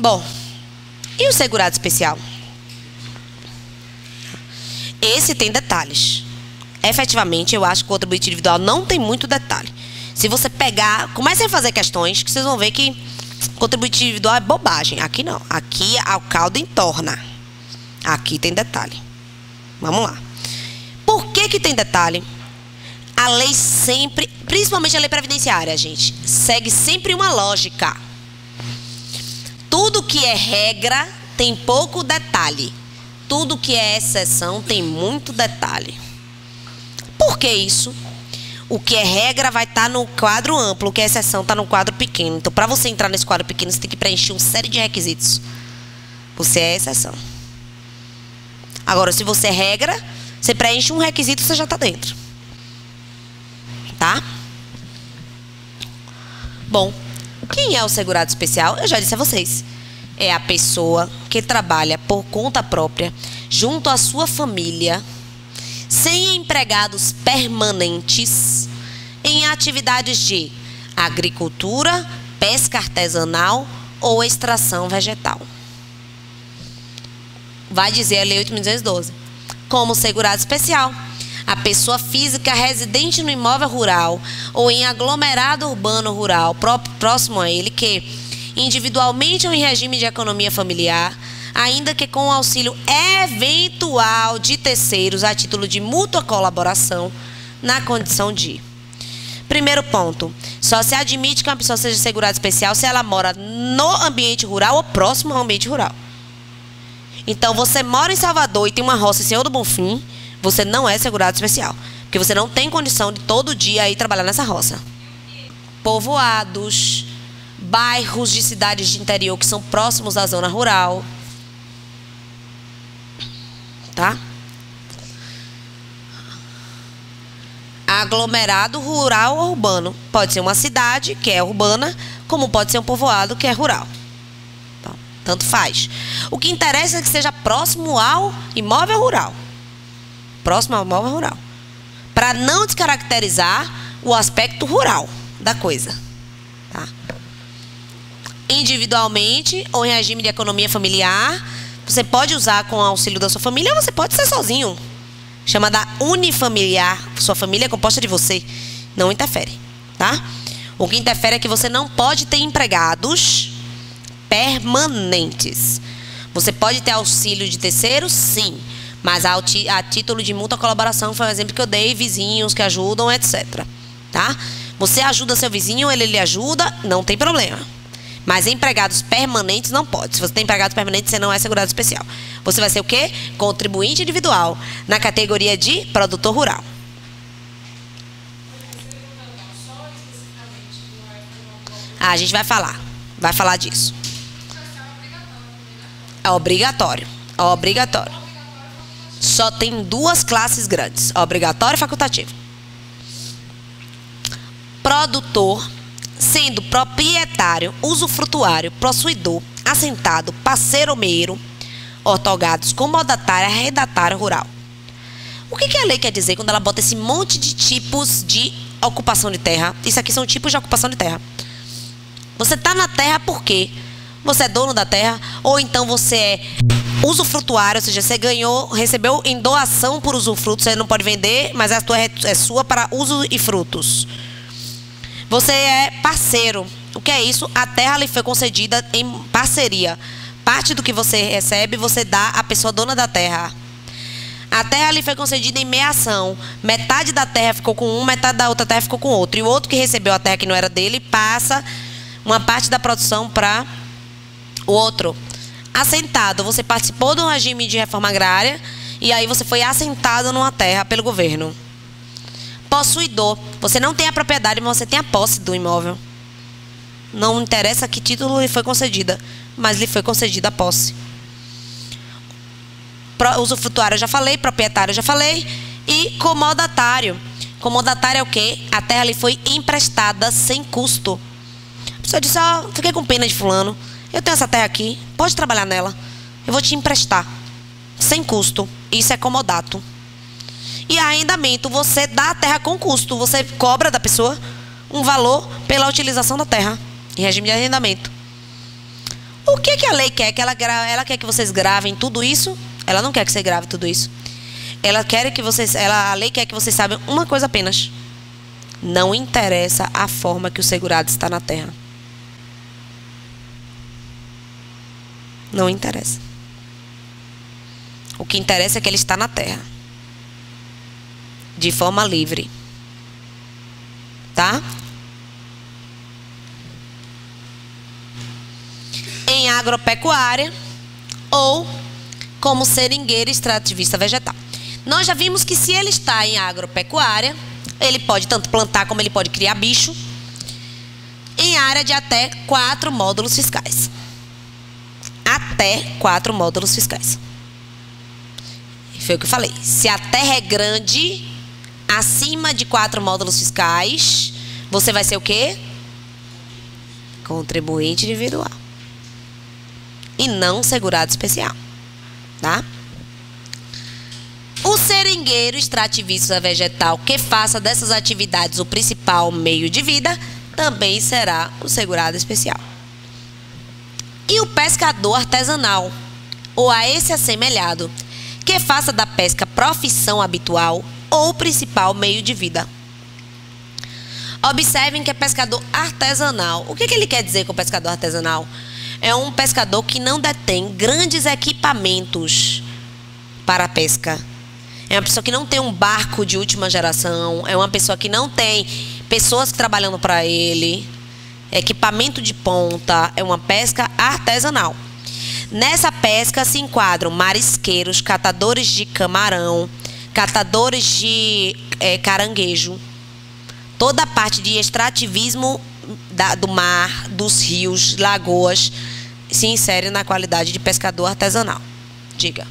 Bom, e o segurado especial? Esse tem detalhes. Efetivamente, eu acho que o contribuinte individual não tem muito detalhe. Se você pegar, comece a fazer questões, que vocês vão ver que contribuinte individual é bobagem. Aqui não. Aqui o caldo entorna. Aqui tem detalhe. Vamos lá. Por que tem detalhe? A lei sempre, principalmente a lei previdenciária, gente, segue sempre uma lógica. Tudo que é regra tem pouco detalhe. Tudo que é exceção tem muito detalhe. Por que isso? O que é regra vai estar no quadro amplo, o que é exceção está no quadro pequeno. Então, para você entrar nesse quadro pequeno, você tem que preencher uma série de requisitos. Você é exceção. Agora, se você é regra, você preenche um requisito, você já está dentro. Tá? Bom, quem é o segurado especial? Eu já disse a vocês. É a pessoa que trabalha por conta própria, junto à sua família, sem empregados permanentes, em atividades de agricultura, pesca artesanal ou extração vegetal. Vai dizer a Lei 8.212. Como segurado especial, a pessoa física residente no imóvel rural ou em aglomerado urbano rural próximo a ele que, individualmente ou em regime de economia familiar, ainda que com o auxílio eventual de terceiros a título de mútua colaboração, na condição de... Primeiro ponto, só se admite que uma pessoa seja segurada especial se ela mora no ambiente rural ou próximo ao ambiente rural. Então, você mora em Salvador e tem uma roça em Senhor do Bonfim, você não é segurado especial, porque você não tem condição de todo dia ir trabalhar nessa roça. Povoados, bairros de cidades de interior que são próximos à zona rural, tá? Aglomerado rural ou urbano. Pode ser uma cidade, que é urbana, como pode ser um povoado, que é rural. Então, tanto faz. O que interessa é que seja próximo ao imóvel rural. Próximo ao imóvel rural. Para não descaracterizar o aspecto rural da coisa. Tá? Individualmente ou em regime de economia familiar, você pode usar com o auxílio da sua família ou você pode ser sozinho. Chamada unifamiliar. Sua família é composta de você. Não interfere, tá? O que interfere é que você não pode ter empregados permanentes. Você pode ter auxílio de terceiros? Sim. Mas a título de mútua colaboração foi um exemplo que eu dei, vizinhos que ajudam, etc. Tá? Você ajuda seu vizinho, ele lhe ajuda, não tem problema. Mas empregados permanentes não pode. Se você tem empregados permanentes, você não é segurado especial. Você vai ser o quê? Contribuinte individual, na categoria de produtor rural. A gente vai falar disso. É obrigatório. É obrigatório. Só tem duas classes grandes, obrigatório e facultativo. Produtor, sendo proprietário, usufrutuário, possuidor, assentado, parceiro ou meiro, ortogados, comodatário, arrendatário rural. O que a lei quer dizer quando ela bota esse monte de tipos de ocupação de terra? Isso aqui são tipos de ocupação de terra. Você está na terra por quê? Você é dono da terra, ou então você é usufrutuário, ou seja, você ganhou, recebeu em doação por usufruto, você não pode vender, mas a tua é sua para uso e frutos. Você é parceiro. O que é isso? A terra lhe foi concedida em parceria. Parte do que você recebe, você dá à pessoa dona da terra. A terra lhe foi concedida em meação. Metade da terra ficou com um, metade da outra terra ficou com outro. E o outro que recebeu a terra que não era dele, passa uma parte da produção para o outro. Assentado, você participou do regime de reforma agrária e aí você foi assentado numa terra pelo governo. Possuidor, você não tem a propriedade, mas você tem a posse do imóvel. Não interessa que título lhe foi concedida, mas lhe foi concedida a posse. Usufrutuário eu já falei, proprietário eu já falei. E comodatário. Comodatário é o quê? A terra lhe foi emprestada sem custo. A pessoa disse, fiquei com pena de fulano. Eu tenho essa terra aqui, pode trabalhar nela. Eu vou te emprestar. Sem custo. Isso é comodato. E arrendamento, você dá a terra com custo. Você cobra da pessoa um valor pela utilização da terra. Em regime de arrendamento. O que que a lei quer? Que ela quer que vocês gravem tudo isso? Ela não quer que você grave tudo isso. A lei quer que vocês saibam uma coisa apenas. Não interessa a forma que o segurado está na terra. Não interessa. O que interessa é que ele está na terra. De forma livre. Tá? Em agropecuária ou como seringueiro extrativista vegetal. Nós já vimos que se ele está em agropecuária, ele pode tanto plantar como ele pode criar bicho em área de até 4 módulos fiscais. Até 4 módulos fiscais. Foi o que eu falei. Se a terra é grande, acima de 4 módulos fiscais, você vai ser o quê? Contribuinte individual. E não segurado especial. Tá? O seringueiro extrativista vegetal que faça dessas atividades o principal meio de vida também será o segurado especial. E o pescador artesanal, ou a esse assemelhado, que faça da pesca profissão habitual ou principal meio de vida. Observem que é pescador artesanal. O que ele quer dizer com pescador artesanal? É um pescador que não detém grandes equipamentos para a pesca. É uma pessoa que não tem um barco de última geração. É uma pessoa que não tem pessoas trabalhando para ele. Equipamento de ponta. É uma pesca artesanal. Nessa pesca se enquadram marisqueiros, catadores de camarão, catadores de caranguejo. Toda a parte de extrativismo do mar, dos rios, lagoas, se insere na qualidade de pescador artesanal. Diga.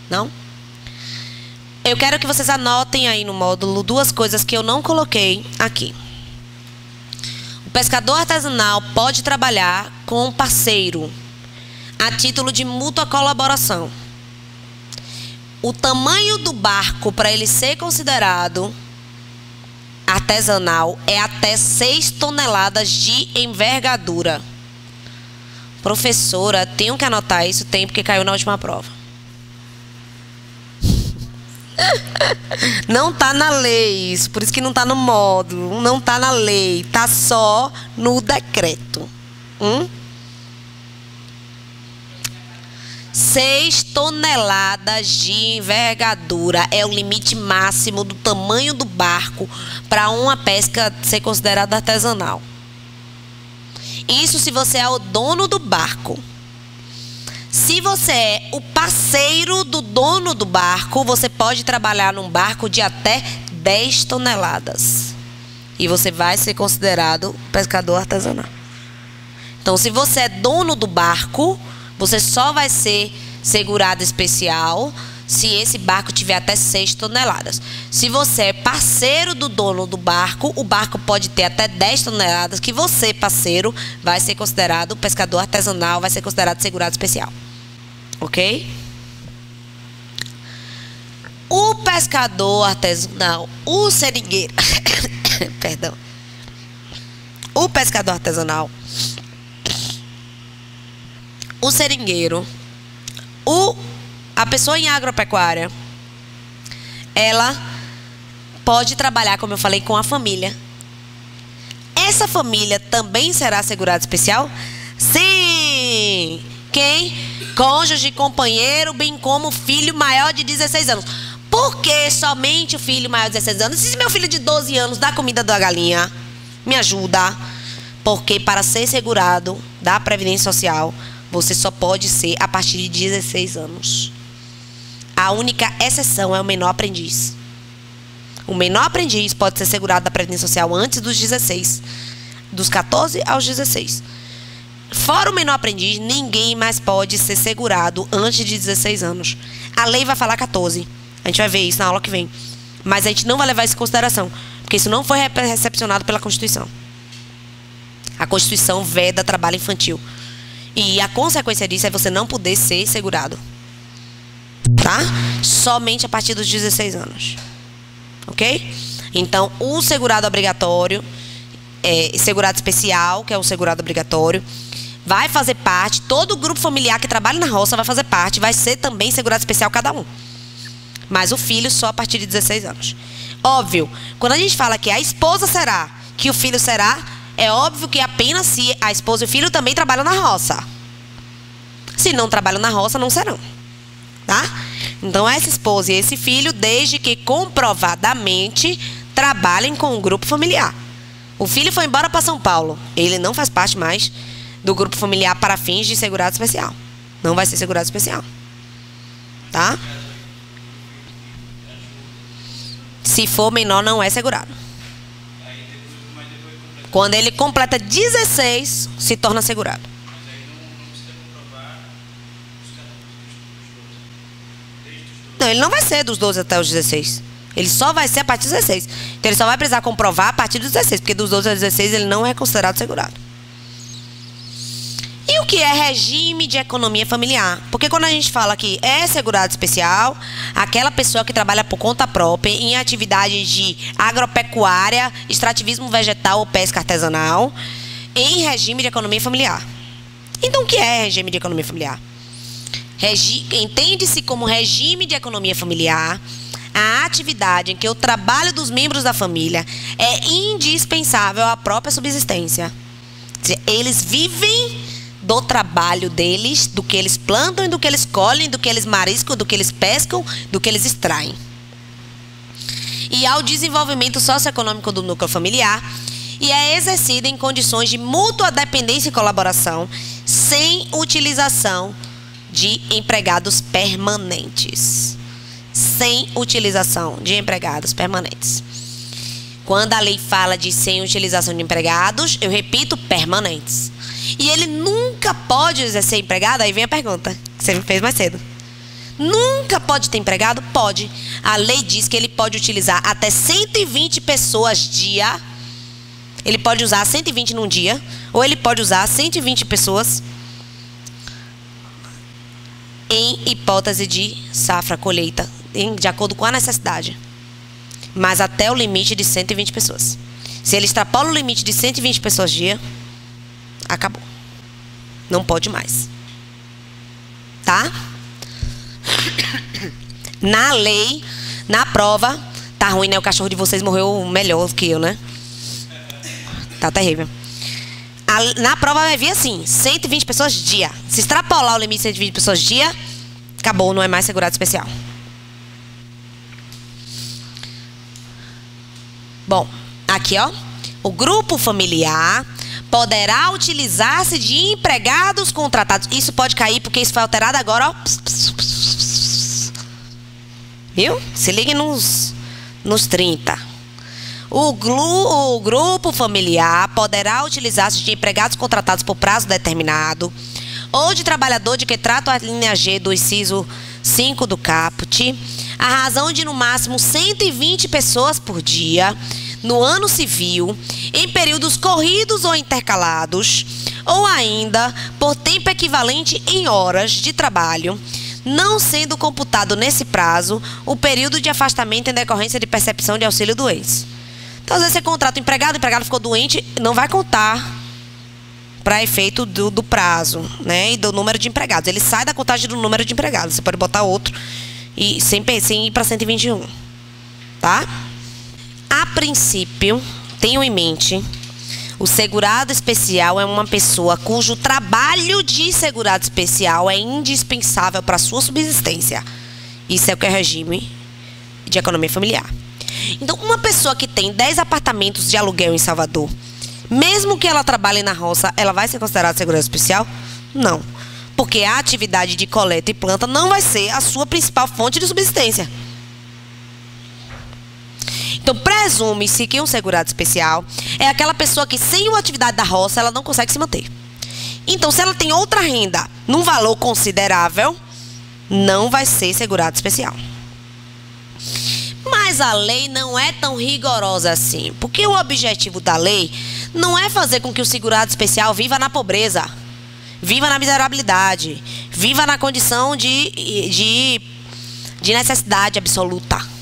Não? Eu quero que vocês anotem aí no módulo 2 coisas que eu não coloquei aqui. O pescador artesanal pode trabalhar com um parceiro a título de mútua colaboração. O tamanho do barco para ele ser considerado artesanal é até 6 toneladas de envergadura. Professora, tenho que anotar isso, tem porque caiu na última prova. Não tá na lei isso, por isso que não tá no módulo, não tá na lei, tá só no decreto. 6 toneladas de envergadura é o limite máximo do tamanho do barco para uma pesca ser considerada artesanal. Isso se você é o dono do barco. Se você é o parceiro do dono do barco, você pode trabalhar num barco de até 10 toneladas. E você vai ser considerado pescador artesanal. Então, se você é dono do barco, você só vai ser segurado especial se esse barco tiver até 6 toneladas. Se você é parceiro do dono do barco, o barco pode ter até 10 toneladas, que você, parceiro, vai ser considerado pescador artesanal, vai ser considerado segurado especial. Ok? O pescador artesanal, o seringueiro, perdão. O pescador artesanal, o seringueiro, a pessoa em agropecuária, ela pode trabalhar, como eu falei, com a família. Essa família também será segurada especial? Sim! Quem? Cônjuge, companheiro, bem como filho maior de 16 anos. Por que somente o filho maior de 16 anos? Se meu filho de 12 anos dá comida da galinha, me ajuda. Porque para ser segurado da Previdência Social, você só pode ser a partir de 16 anos. A única exceção é o menor aprendiz. O menor aprendiz pode ser segurado da Previdência Social antes dos 16. Dos 14 aos 16. Fora o menor aprendiz, ninguém mais pode ser segurado antes de 16 anos. A lei vai falar 14. A gente vai ver isso na aula que vem. Mas a gente não vai levar isso em consideração. Porque isso não foi recepcionado pela Constituição. A Constituição veda trabalho infantil. E a consequência disso é você não poder ser segurado. Tá? Somente a partir dos 16 anos. Ok? Então, o segurado obrigatório, segurado especial, que é o segurado obrigatório, vai fazer parte, todo o grupo familiar que trabalha na roça vai fazer parte, vai ser também segurado especial cada um. Mas o filho só a partir de 16 anos. Óbvio, quando a gente fala que a esposa será, que o filho será, é óbvio que apenas se a esposa e o filho também trabalham na roça. Se não trabalham na roça, não serão. Tá? Então, essa esposa e esse filho, desde que comprovadamente trabalhem com o grupo familiar. O filho foi embora para São Paulo. Ele não faz parte mais do grupo familiar para fins de segurado especial. Não vai ser segurado especial. Tá? Se for menor, não é segurado. Quando ele completa 16, se torna segurado. Não, ele não vai ser dos 12 até os 16. Ele só vai ser a partir dos 16. Então, ele só vai precisar comprovar a partir dos 16. Porque dos 12 aos 16, ele não é considerado segurado. E o que é regime de economia familiar? Porque quando a gente fala que é segurado especial, aquela pessoa que trabalha por conta própria em atividades de agropecuária, extrativismo vegetal ou pesca artesanal, em regime de economia familiar. Então, o que é regime de economia familiar? Entende-se como regime de economia familiar a atividade em que o trabalho dos membros da família é indispensável à própria subsistência. Eles vivem do trabalho deles, do que eles plantam e do que eles colhem, do que eles mariscam, do que eles pescam, do que eles extraem. E ao desenvolvimento socioeconômico do núcleo familiar, e é exercida em condições de mútua dependência e colaboração, sem utilização de empregados permanentes. Sem utilização de empregados permanentes. Quando a lei fala de sem utilização de empregados, eu repito, permanentes. E ele nunca pode exercer empregado? Aí vem a pergunta, que você me fez mais cedo. Nunca pode ter empregado? Pode. A lei diz que ele pode utilizar até 120 pessoas dia. Ele pode usar 120 num dia. Ou ele pode usar 120 pessoas em hipótese de safra, colheita, de acordo com a necessidade. Mas até o limite de 120 pessoas. Se ele extrapola o limite de 120 pessoas dia, acabou. Não pode mais. Tá? Na lei, na prova, tá ruim, né? O cachorro de vocês morreu melhor que eu, né? Tá terrível. Na prova vai vir assim, 120 pessoas dia. Se extrapolar o limite de 120 pessoas dia, acabou, não é mais segurado especial. Bom, aqui ó, o grupo familiar poderá utilizar-se de empregados contratados. Isso pode cair porque isso foi alterado agora, ó. Viu? Se ligue nos 30. O grupo familiar poderá utilizar-se de empregados contratados por prazo determinado ou de trabalhador de que trata a linha G do inciso 5 do caput, a razão de no máximo 120 pessoas por dia no ano civil, em períodos corridos ou intercalados, ou ainda por tempo equivalente em horas de trabalho, não sendo computado nesse prazo o período de afastamento em decorrência de percepção de auxílio doença. Então, às vezes você contrata um empregado, o empregado ficou doente, não vai contar para efeito do prazo, né, e do número de empregados. Ele sai da contagem do número de empregados. Você pode botar outro e sem ir para 121. Tá? A princípio, tenham em mente, o segurado especial é uma pessoa cujo trabalho de segurado especial é indispensável para a sua subsistência. Isso é o que é regime de economia familiar. Então, uma pessoa que tem 10 apartamentos de aluguel em Salvador, mesmo que ela trabalhe na roça, ela vai ser considerada segurado especial? Não. Porque a atividade de coleta e planta não vai ser a sua principal fonte de subsistência. Então, presume-se que um segurado especial é aquela pessoa que, sem uma atividade da roça, ela não consegue se manter. Então, se ela tem outra renda num valor considerável, não vai ser segurado especial. Mas a lei não é tão rigorosa assim, porque o objetivo da lei não é fazer com que o segurado especial viva na pobreza, viva na miserabilidade, viva na condição de necessidade absoluta.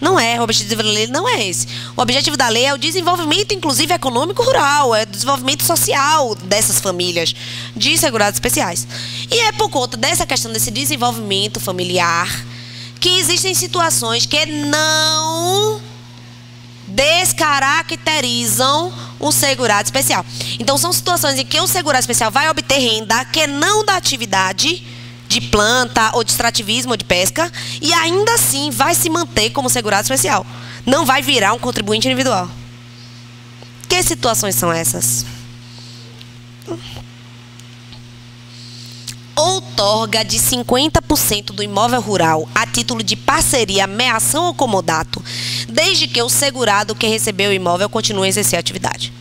Não é, o objetivo da lei não é esse. O objetivo da lei é o desenvolvimento, inclusive, econômico rural, é o desenvolvimento social dessas famílias de segurados especiais. E é por conta dessa questão desse desenvolvimento familiar que existem situações que não descaracterizam o segurado especial. Então, são situações em que o segurado especial vai obter renda que não da atividade de planta, ou de extrativismo, ou de pesca, e ainda assim vai se manter como segurado especial. Não vai virar um contribuinte individual. Que situações são essas? Outorga de 50% do imóvel rural a título de parceria, ameação ou comodato, desde que o segurado que recebeu o imóvel continue a exercer a atividade.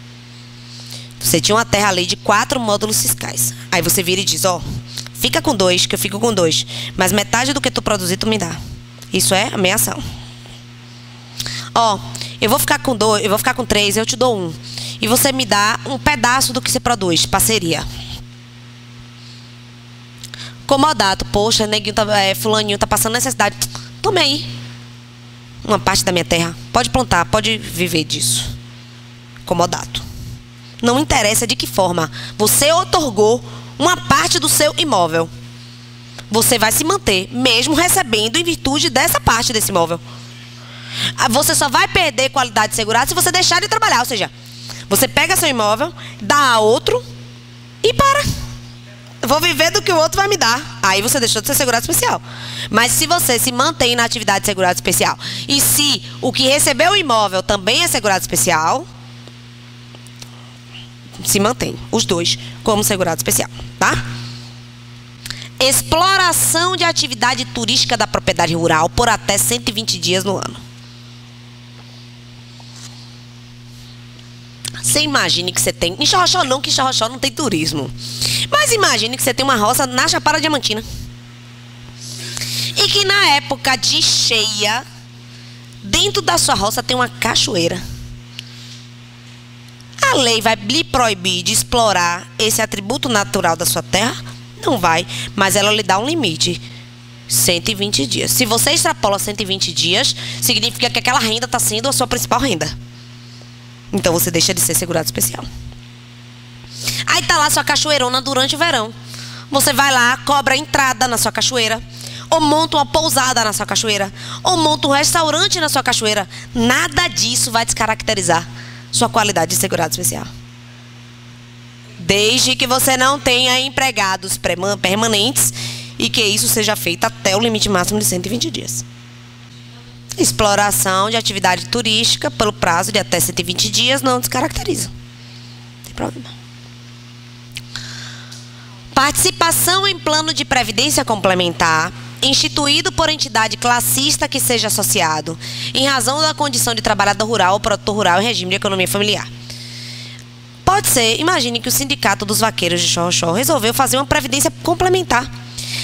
Você tinha uma terra-lei de 4 módulos fiscais. Aí você vira e diz, ó, fica com 2, que eu fico com 2. Mas metade do que tu produzir, tu me dá. Isso é ameação. Ó, eu vou ficar com 2, eu vou ficar com 3, eu te dou 1. E você me dá um pedaço do que você produz. Parceria. Comodato. Poxa, neguinho fulaninho tá passando necessidade. Tome aí uma parte da minha terra. Pode plantar, pode viver disso. Comodato. Não interessa de que forma. Você outorgou uma parte do seu imóvel. Você vai se manter, mesmo recebendo em virtude dessa parte desse imóvel. Você só vai perder qualidade de segurado se você deixar de trabalhar. Ou seja, você pega seu imóvel, dá a outro e para. Vou viver do que o outro vai me dar. Aí você deixou de ser segurado especial. Mas se você se mantém na atividade de segurado especial, e se o que recebeu o imóvel também é segurado especial, se mantém, os dois, como segurado especial, tá? Exploração de atividade turística da propriedade rural por até 120 dias no ano. Você imagine que você tem... Em Xorroxó não, que em Xorroxó não tem turismo. Mas imagine que você tem uma roça na Chapada Diamantina. E que na época de cheia, dentro da sua roça tem uma cachoeira. A lei vai lhe proibir de explorar esse atributo natural da sua terra? Não vai, mas ela lhe dá um limite. 120 dias. Se você extrapola 120 dias, significa que aquela renda está sendo a sua principal renda. Então você deixa de ser segurado especial. Aí tá lá sua cachoeirona durante o verão. Você vai lá, cobra a entrada na sua cachoeira, ou monta uma pousada na sua cachoeira, ou monta um restaurante na sua cachoeira. Nada disso vai descaracterizar sua qualidade de segurado especial. Desde que você não tenha empregados permanentes e que isso seja feito até o limite máximo de 120 dias. Exploração de atividade turística pelo prazo de até 120 dias não descaracteriza. Não tem problema. Participação em plano de previdência complementar instituído por entidade classista que seja associado, em razão da condição de trabalhador rural ou produtor rural em regime de economia familiar. Pode ser, imagine que o sindicato dos vaqueiros de Xorroxó resolveu fazer uma previdência complementar.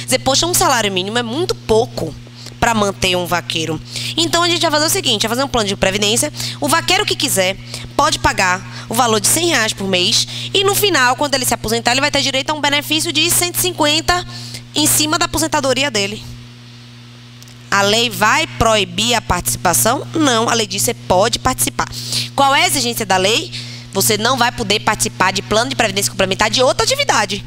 Dizer, poxa, um salário mínimo é muito pouco para manter um vaqueiro. Então a gente vai fazer o seguinte, vai fazer um plano de previdência. O vaqueiro que quiser pode pagar o valor de R$100 por mês e no final, quando ele se aposentar, ele vai ter direito a um benefício de 150 em cima da aposentadoria dele. A lei vai proibir a participação? Não, a lei diz que você pode participar. Qual é a exigência da lei? Você não vai poder participar de plano de previdência complementar de outra atividade.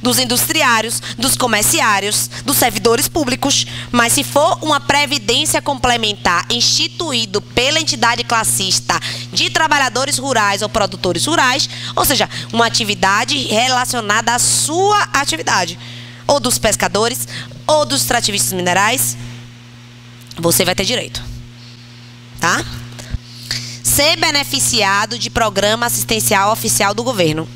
Dos industriários, dos comerciários, dos servidores públicos. Mas se for uma previdência complementar instituído pela entidade classista de trabalhadores rurais ou produtores rurais, ou seja, uma atividade relacionada à sua atividade, ou dos pescadores, ou dos extrativistas minerais, você vai ter direito, tá? Ser beneficiado de programa assistencial oficial do governo.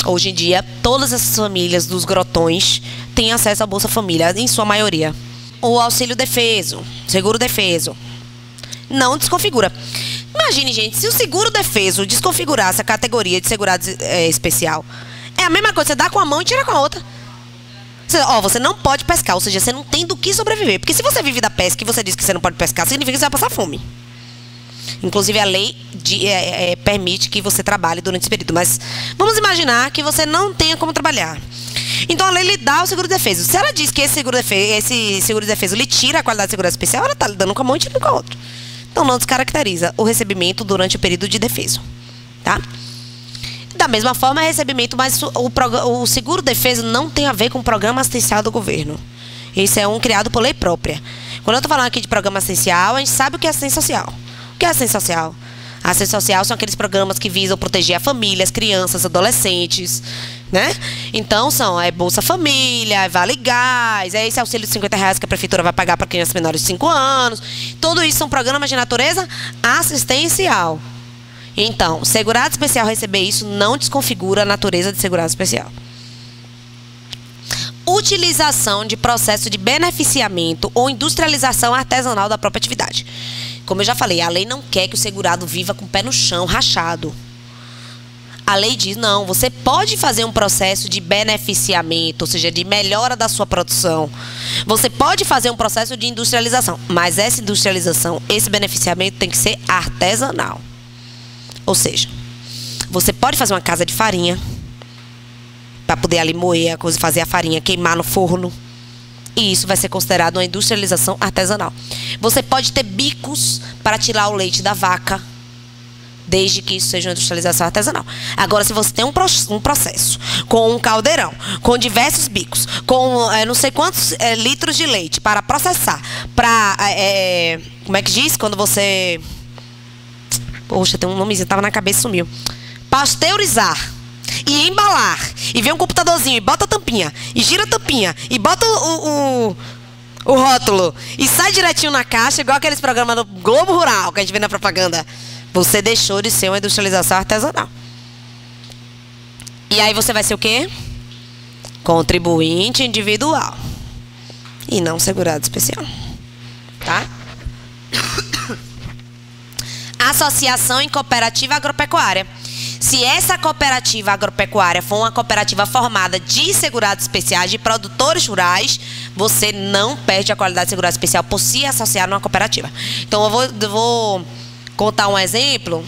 Hoje em dia, todas as famílias dos grotões têm acesso à Bolsa Família, em sua maioria. O auxílio defeso, seguro defeso, não desconfigura. Imagine, gente, se o seguro defeso desconfigurasse a categoria de segurado especial, é a mesma coisa, você dá com a mão e tira com a outra. Você não pode pescar, ou seja, você não tem do que sobreviver. Porque se você vive da pesca e você diz que você não pode pescar, significa que você vai passar fome. Inclusive, a lei permite que você trabalhe durante esse período. Mas vamos imaginar que você não tenha como trabalhar. Então, a lei lhe dá o seguro defeso. Se ela diz que esse seguro defeso lhe tira a qualidade de segurança especial, ela está lhe dando com a mão e tirando com a outra. Então, não descaracteriza o recebimento durante o período de defeso, tá? Da mesma forma, recebimento, mas o seguro-defeso não tem a ver com o programa assistencial do governo. Esse é um criado por lei própria. Quando eu estou falando aqui de programa assistencial, a gente sabe o que é assistência social. O que é assistência social? A assistência social são aqueles programas que visam proteger a família, as crianças, adolescentes, né? Então, Bolsa Família, Vale Gás, é esse auxílio de R$50 que a prefeitura vai pagar para crianças menores de 5 anos. Tudo isso são programas de natureza assistencial. Então, segurado especial receber isso não desconfigura a natureza de segurado especial. Utilização de processo de beneficiamento ou industrialização artesanal da própria atividade. Como eu já falei, a lei não quer que o segurado viva com o pé no chão, rachado. A lei diz, não, você pode fazer um processo de beneficiamento, ou seja, de melhora da sua produção. Você pode fazer um processo de industrialização, mas essa industrialização, esse beneficiamento tem que ser artesanal. Ou seja, você pode fazer uma casa de farinha, para poder ali moer a coisa, fazer a farinha, queimar no forno. E isso vai ser considerado uma industrialização artesanal. Você pode ter bicos para tirar o leite da vaca, desde que isso seja uma industrialização artesanal. Agora, se você tem um processo com um caldeirão, com diversos bicos, com não sei quantos litros de leite para processar, para, como é que diz? Quando você... Poxa, tem um nomezinho, estava na cabeça e sumiu. Pasteurizar e embalar, e vem um computadorzinho e bota a tampinha, e gira a tampinha, e bota o rótulo, e sai direitinho na caixa, igual aqueles programas do Globo Rural que a gente vê na propaganda. Você deixou de ser uma industrialização artesanal. E aí você vai ser o quê? Contribuinte individual. E não segurado especial. Tá? Associação em cooperativa agropecuária. Se essa cooperativa agropecuária for uma cooperativa formada de segurados especiais, de produtores rurais, você não perde a qualidade de segurado especial por se associar numa cooperativa. Então, eu vou contar um exemplo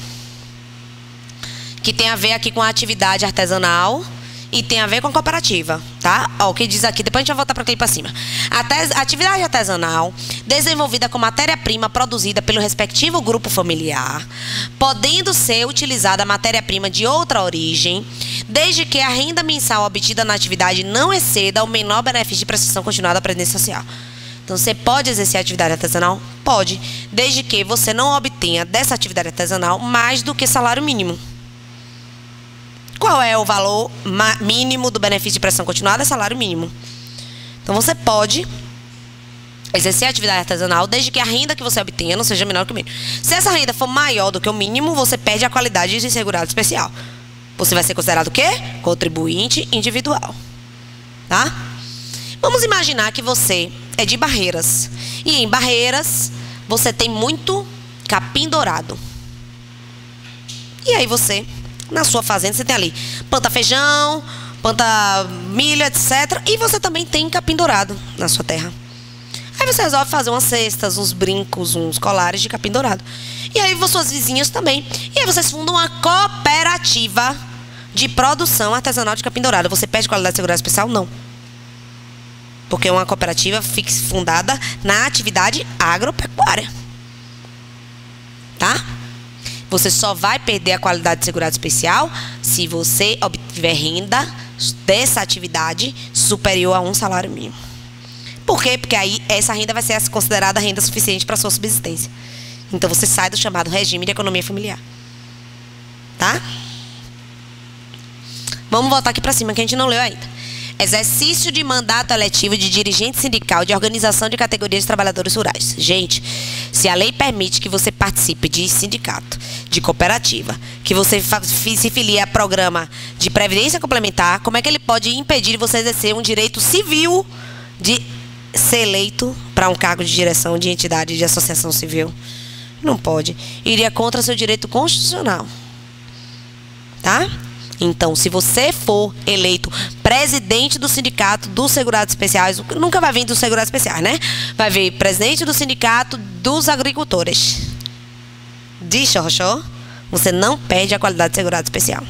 que tem a ver aqui com a atividade artesanal e tem a ver com a cooperativa, tá? Ó, o que diz aqui, depois a gente vai voltar para aqui para cima. A atividade artesanal desenvolvida com matéria-prima produzida pelo respectivo grupo familiar, podendo ser utilizada matéria-prima de outra origem, desde que a renda mensal obtida na atividade não exceda o menor benefício de prestação continuada da Previdência Social. Então, você pode exercer a atividade artesanal? Pode, desde que você não obtenha dessa atividade artesanal mais do que salário mínimo. Qual é o valor mínimo do benefício de prestação continuada? É salário mínimo. Então, você pode exercer a atividade artesanal desde que a renda que você obtenha não seja menor que o mínimo. Se essa renda for maior do que o mínimo, você perde a qualidade de segurado especial. Você vai ser considerado o quê? Contribuinte individual. Tá? Vamos imaginar que você é de Barreiras. E em Barreiras, você tem muito capim dourado. E aí você, na sua fazenda, você tem ali planta feijão, planta milho, etc. E você também tem capim dourado na sua terra. Aí você resolve fazer umas cestas, uns brincos, uns colares de capim dourado. E aí suas vizinhas também. E aí vocês fundam uma cooperativa de produção artesanal de capim dourado. Você perde qualidade de segurança especial? Não. Porque é uma cooperativa fundada na atividade agropecuária. Tá? Você só vai perder a qualidade de segurado especial se você obtiver renda dessa atividade superior a um salário mínimo. Por quê? Porque aí essa renda vai ser considerada renda suficiente para a sua subsistência. Então você sai do chamado regime de economia familiar. Tá? Vamos voltar aqui para cima que a gente não leu ainda. Exercício de mandato eletivo de dirigente sindical de organização de categorias de trabalhadores rurais. Gente, se a lei permite que você participe de sindicato, de cooperativa, que você se filie a programa de previdência complementar, como é que ele pode impedir de você exercer um direito civil de ser eleito para um cargo de direção de entidade de associação civil? Não pode. Iria contra seu direito constitucional. Tá? Então, se você for eleito presidente do sindicato dos segurados especiais, nunca vai vir dos segurados especiais, né? Vai vir presidente do sindicato dos agricultores de Xorroxó, você não perde a qualidade de segurado especial,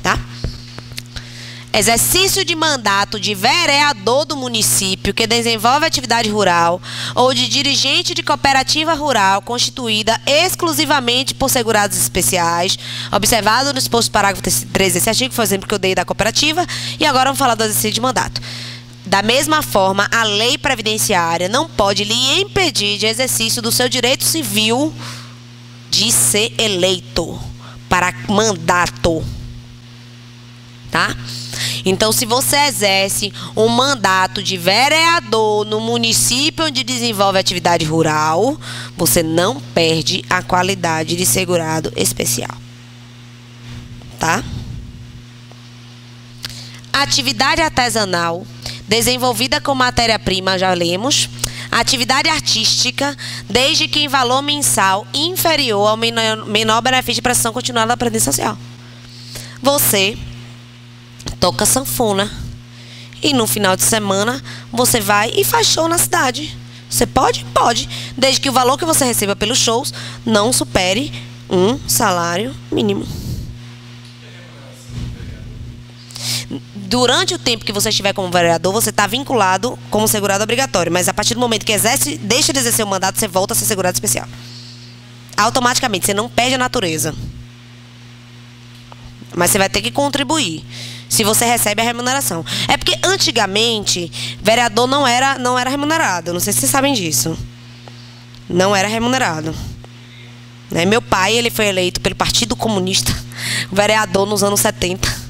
tá? exercício de mandato de vereador do município que desenvolve atividade rural ou de dirigente de cooperativa rural constituída exclusivamente por segurados especiais, observado no exposto parágrafo 13 desse artigo, foi o exemplo que eu dei da cooperativa, e agora vamos falar do exercício de mandato. Da mesma forma, a lei previdenciária não pode lhe impedir de exercício do seu direito civil de ser eleito para mandato, tá? Então, se você exerce um mandato de vereador no município onde desenvolve atividade rural, você não perde a qualidade de segurado especial, tá? Atividade artesanal desenvolvida com matéria-prima, já lemos. Atividade artística, desde que em valor mensal inferior ao menor benefício de prestação continuada da Previdência Social. Você toca sanfona e no final de semana você vai e faz show na cidade. Você pode? Pode. Desde que o valor que você receba pelos shows não supere um salário mínimo. Durante o tempo que você estiver como vereador, você está vinculado como segurado obrigatório. Mas a partir do momento que deixa de exercer o mandato, você volta a ser segurado especial. Automaticamente, você não perde a natureza. Mas você vai ter que contribuir se você recebe a remuneração. É porque antigamente, vereador não era remunerado. Não sei se vocês sabem disso. Não era remunerado. Meu pai, ele foi eleito pelo Partido Comunista, vereador nos anos 70.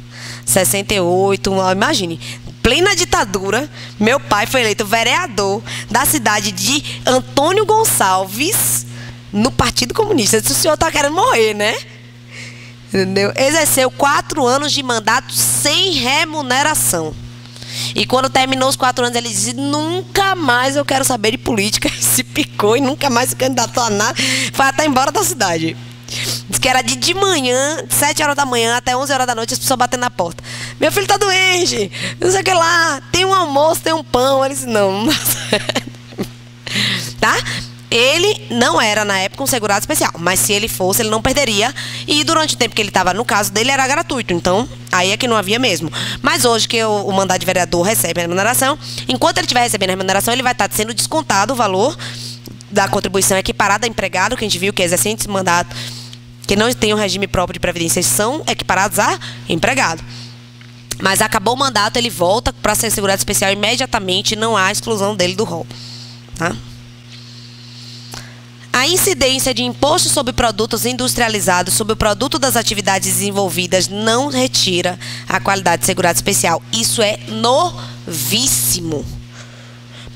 68, imagine, plena ditadura, meu pai foi eleito vereador da cidade de Antônio Gonçalves, no Partido Comunista. O senhor está querendo morrer, né? Entendeu? Exerceu 4 anos de mandato sem remuneração. E quando terminou os 4 anos, ele disse: nunca mais eu quero saber de política. Se picou e nunca mais se candidatou a nada. Foi até embora da cidade. Diz que era de manhã, de 7 horas da manhã até 11 horas da noite, as pessoas batendo na porta. Meu filho tá doente, não sei o que lá, tem um almoço, tem um pão. Ele disse: não dá certo. Tá? Ele não era, na época, um segurado especial. Mas se ele fosse, ele não perderia. E durante o tempo que ele estava, no caso dele, era gratuito. Então, aí é que não havia mesmo. Mas hoje que o mandato de vereador recebe a remuneração, enquanto ele estiver recebendo a remuneração, ele vai estar sendo descontado o valor da contribuição equiparada a empregado, que a gente viu que exercente esse mandato, que não tem um regime próprio de previdência, são equiparados a empregado. Mas acabou o mandato, ele volta para ser segurado especial imediatamente, não há exclusão dele do rol. Tá? A incidência de imposto sobre produtos industrializados sobre o produto das atividades desenvolvidas não retira a qualidade de segurado especial. Isso é novíssimo.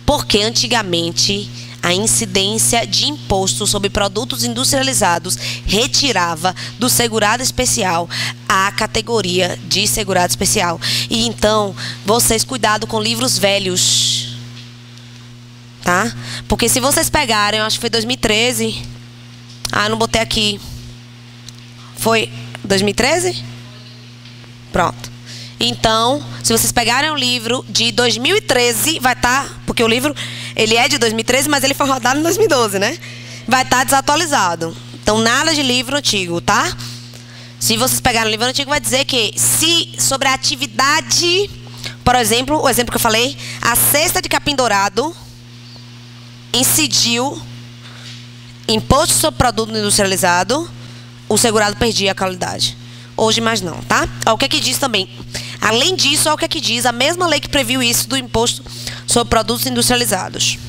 Porque antigamente a incidência de imposto sobre produtos industrializados retirava do segurado especial a categoria de segurado especial. E então, vocês cuidado com livros velhos, tá? Porque se vocês pegarem, eu acho que foi 2013. Ah, não botei aqui. Foi 2013? Pronto. Então, se vocês pegarem um livro de 2013, vai estar, porque o livro, ele é de 2013, mas ele foi rodado em 2012, né? Vai estar desatualizado. Então, nada de livro antigo, tá? Se vocês pegarem um livro antigo, vai dizer que se sobre a atividade, por exemplo, o exemplo que eu falei, a cesta de capim dourado incidiu imposto sobre produto industrializado, o segurado perdia a qualidade. Hoje mais não, tá? Olha o que é que diz também. Além disso, olha o que é que diz a mesma lei que previu isso do imposto sobre produtos industrializados.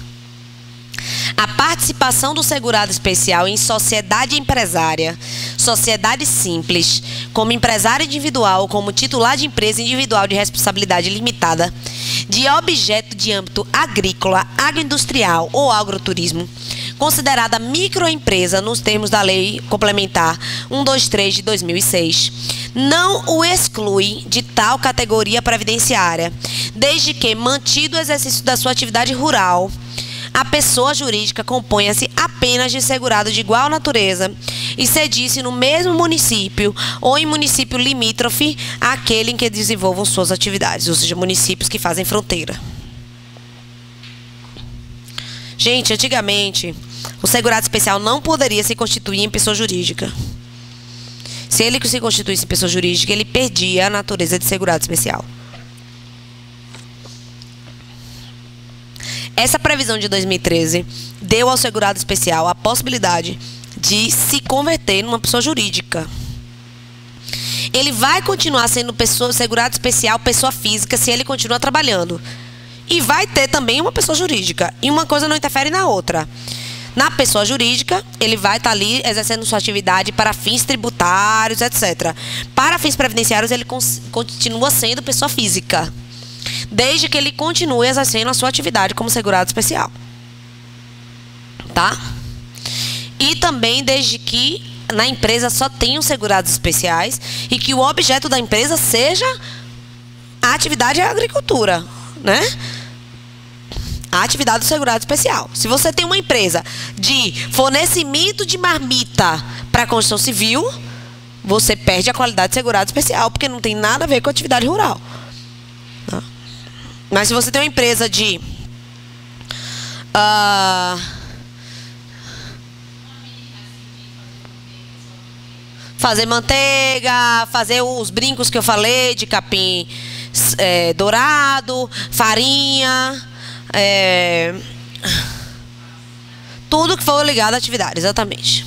A participação do segurado especial em sociedade empresária, sociedade simples, como empresário individual, como titular de empresa individual de responsabilidade limitada, de objeto de âmbito agrícola, agroindustrial ou agroturismo, considerada microempresa nos termos da Lei Complementar 123 de 2006, não o exclui de tal categoria previdenciária, desde que, mantido o exercício da sua atividade rural, a pessoa jurídica componha-se apenas de segurado de igual natureza e sedisse no mesmo município ou em município limítrofe àquele em que desenvolvam suas atividades, ou seja, municípios que fazem fronteira. Gente, antigamente, o segurado especial não poderia se constituir em pessoa jurídica. Se ele se constituísse em pessoa jurídica, ele perdia a natureza de segurado especial. Essa previsão de 2013 deu ao segurado especial a possibilidade de se converter numa pessoa jurídica. Ele vai continuar sendo segurado especial, pessoa física, se ele continuar trabalhando. E vai ter também uma pessoa jurídica. E uma coisa não interfere na outra. Na pessoa jurídica, ele vai estar ali exercendo sua atividade para fins tributários, etc. Para fins previdenciários, ele continua sendo pessoa física, desde que ele continue exercendo a sua atividade como segurado especial. Tá? E também desde que na empresa só tenham segurados especiais e que o objeto da empresa seja a atividade da agricultura, né? A atividade do segurado especial. Se você tem uma empresa de fornecimento de marmita para a construção civil, você perde a qualidade de segurado especial, porque não tem nada a ver com a atividade rural. Tá? Mas se você tem uma empresa de fazer manteiga, fazer os brincos que eu falei de capim dourado, farinha, tudo que for ligado à atividade, exatamente.